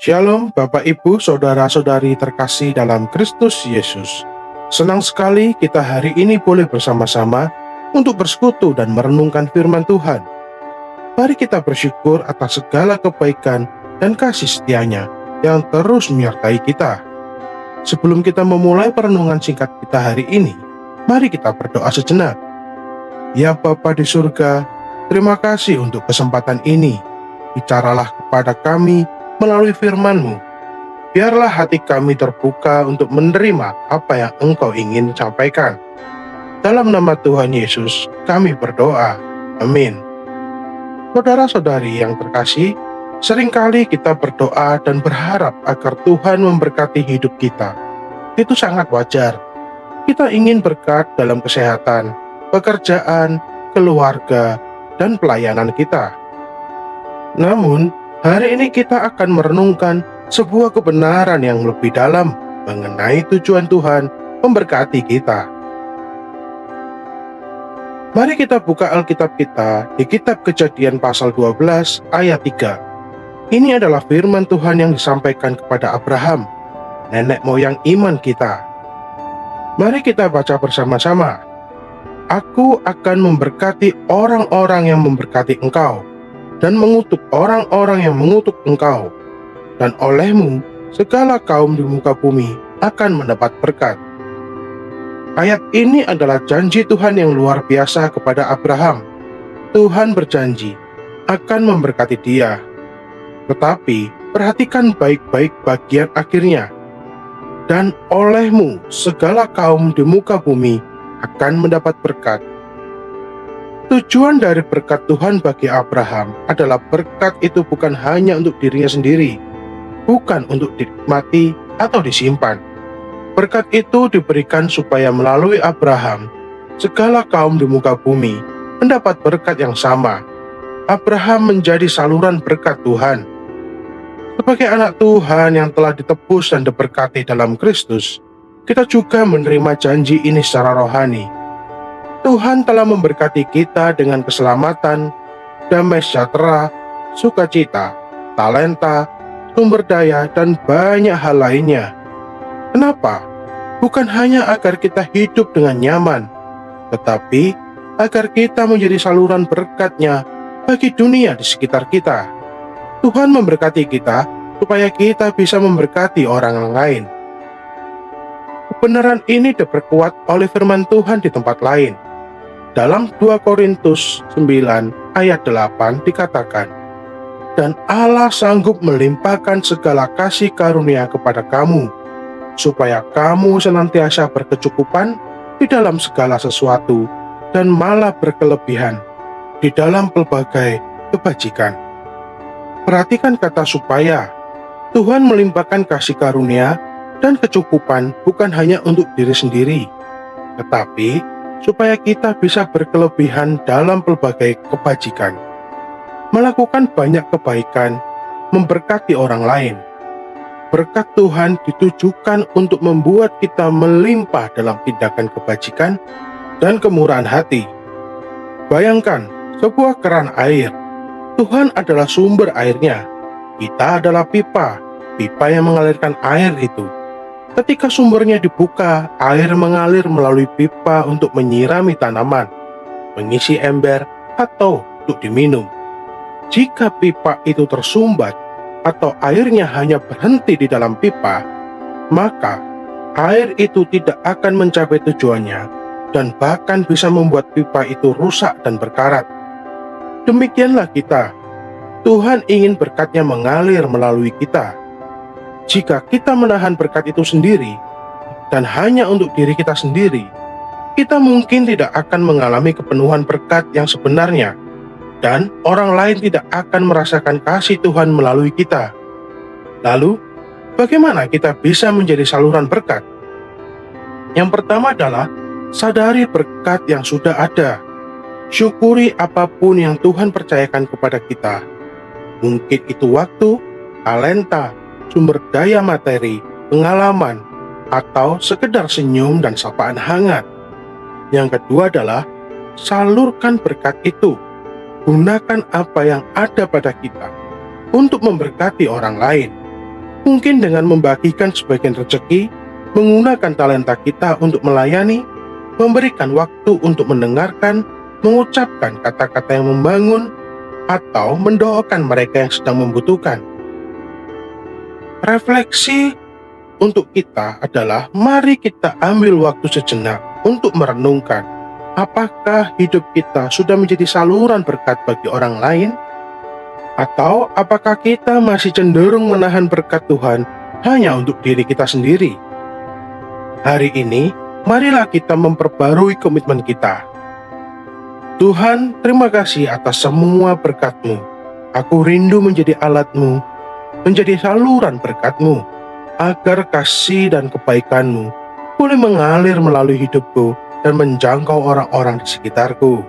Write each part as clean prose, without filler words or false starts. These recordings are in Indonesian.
Shalom Bapak Ibu Saudara-saudari terkasih dalam Kristus Yesus. Senang sekali kita hari ini boleh bersama-sama untuk bersekutu dan merenungkan firman Tuhan. Mari kita bersyukur atas segala kebaikan dan kasih setianya yang terus menyertai kita. Sebelum kita memulai perenungan singkat kita hari ini, mari kita berdoa sejenak. Ya Bapa di surga, terima kasih untuk kesempatan ini. Bicaralah kepada kami melalui firman-Mu. Biarlah hati kami terbuka untuk menerima apa yang Engkau ingin sampaikan. Dalam nama Tuhan Yesus, kami berdoa. Amin. Saudara-saudari yang terkasih, seringkali kita berdoa dan berharap agar Tuhan memberkati hidup kita. Itu sangat wajar. Kita ingin berkat dalam kesehatan, pekerjaan, keluarga, dan pelayanan kita. Namun, hari ini kita akan merenungkan sebuah kebenaran yang lebih dalam mengenai tujuan Tuhan memberkati kita. Mari kita buka Alkitab kita di kitab Kejadian pasal 12 ayat 3. Ini adalah firman Tuhan yang disampaikan kepada Abraham, nenek moyang iman kita. Mari kita baca bersama-sama. Aku akan memberkati orang-orang yang memberkati engkau, dan mengutuk orang-orang yang mengutuk engkau, dan olehmu segala kaum di muka bumi akan mendapat berkat. Ayat ini adalah janji Tuhan yang luar biasa kepada Abraham. Tuhan berjanji akan memberkati dia. Tetapi perhatikan baik-baik bagian akhirnya. Dan olehmu segala kaum di muka bumi akan mendapat berkat. Tujuan dari berkat Tuhan bagi Abraham adalah berkat itu bukan hanya untuk dirinya sendiri, bukan untuk dinikmati atau disimpan. Berkat itu diberikan supaya melalui Abraham, segala kaum di muka bumi mendapat berkat yang sama. Abraham menjadi saluran berkat Tuhan. Sebagai anak Tuhan yang telah ditebus dan diberkati dalam Kristus, kita juga menerima janji ini secara rohani. Tuhan telah memberkati kita dengan keselamatan, damai sejahtera, sukacita, talenta, sumber daya, dan banyak hal lainnya. Kenapa? Bukan hanya agar kita hidup dengan nyaman, tetapi agar kita menjadi saluran berkat-Nya bagi dunia di sekitar kita. Tuhan memberkati kita supaya kita bisa memberkati orang lain. Kebenaran ini diperkuat oleh firman Tuhan di tempat lain. Dalam 2 Korintus 9 ayat 8 dikatakan, "Dan Allah sanggup melimpahkan segala kasih karunia kepada kamu, supaya kamu senantiasa berkecukupan di dalam segala sesuatu, dan malah berkelebihan di dalam pelbagai kebajikan." Perhatikan kata supaya. Tuhan melimpahkan kasih karunia dan kecukupan bukan hanya untuk diri sendiri, tetapi supaya kita bisa berkelebihan dalam pelbagai kebajikan, melakukan banyak kebaikan, memberkati orang lain. Berkat Tuhan ditujukan untuk membuat kita melimpah dalam tindakan kebajikan dan kemurahan hati. Bayangkan sebuah keran air. Tuhan adalah sumber airnya. Kita adalah pipa yang mengalirkan air itu. Ketika sumbernya dibuka, air mengalir melalui pipa untuk menyirami tanaman, mengisi ember, atau untuk diminum. Jika pipa itu tersumbat atau airnya hanya berhenti di dalam pipa, maka air itu tidak akan mencapai tujuannya dan bahkan bisa membuat pipa itu rusak dan berkarat. Demikianlah kita. Tuhan ingin berkat-Nya mengalir melalui kita. Jika kita menahan berkat itu sendiri dan hanya untuk diri kita sendiri, kita mungkin tidak akan mengalami kepenuhan berkat yang sebenarnya, dan orang lain tidak akan merasakan kasih Tuhan melalui kita. Lalu, bagaimana kita bisa menjadi saluran berkat? Yang pertama adalah sadari berkat yang sudah ada. Syukuri apapun yang Tuhan percayakan kepada kita. Mungkin itu waktu, talenta, sumber daya materi, pengalaman, atau sekedar senyum dan sapaan hangat. Yang kedua adalah salurkan berkat itu. Gunakan apa yang ada pada kita untuk memberkati orang lain. Mungkin dengan membagikan sebagian rezeki, menggunakan talenta kita untuk melayani, memberikan waktu untuk mendengarkan, mengucapkan kata-kata yang membangun, atau mendoakan mereka yang sedang membutuhkan. Refleksi untuk kita adalah mari kita ambil waktu sejenak untuk merenungkan apakah hidup kita sudah menjadi saluran berkat bagi orang lain, atau apakah kita masih cenderung menahan berkat Tuhan hanya untuk diri kita sendiri. Hari ini, marilah kita memperbarui komitmen kita. Tuhan, terima kasih atas semua berkat-Mu. Aku rindu menjadi alat-Mu, menjadi saluran berkat-Mu, agar kasih dan kebaikan-Mu boleh mengalir melalui hidupku dan menjangkau orang-orang di sekitarku.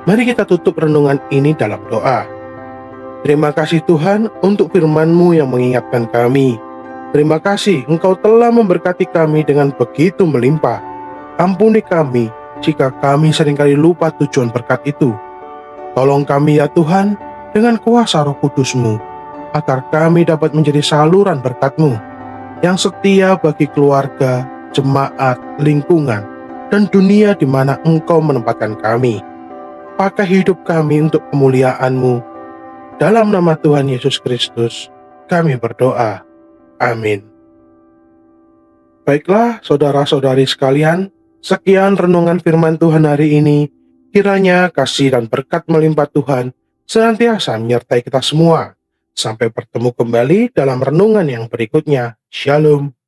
Mari kita tutup renungan ini dalam doa. Terima kasih Tuhan untuk firman-Mu yang mengingatkan kami. Terima kasih Engkau telah memberkati kami dengan begitu melimpah. Ampuni kami jika kami seringkali lupa tujuan berkat itu. Tolong kami ya Tuhan dengan kuasa Roh Kudus-Mu, agar kami dapat menjadi saluran berkat-Mu yang setia bagi keluarga, jemaat, lingkungan, dan dunia di mana Engkau menempatkan kami. Pakai hidup kami untuk kemuliaan-Mu. Dalam nama Tuhan Yesus Kristus, kami berdoa. Amin. Baiklah, saudara-saudari sekalian, sekian renungan firman Tuhan hari ini. Kiranya kasih dan berkat melimpah Tuhan senantiasa menyertai kita semua. Sampai bertemu kembali dalam renungan yang berikutnya. Shalom.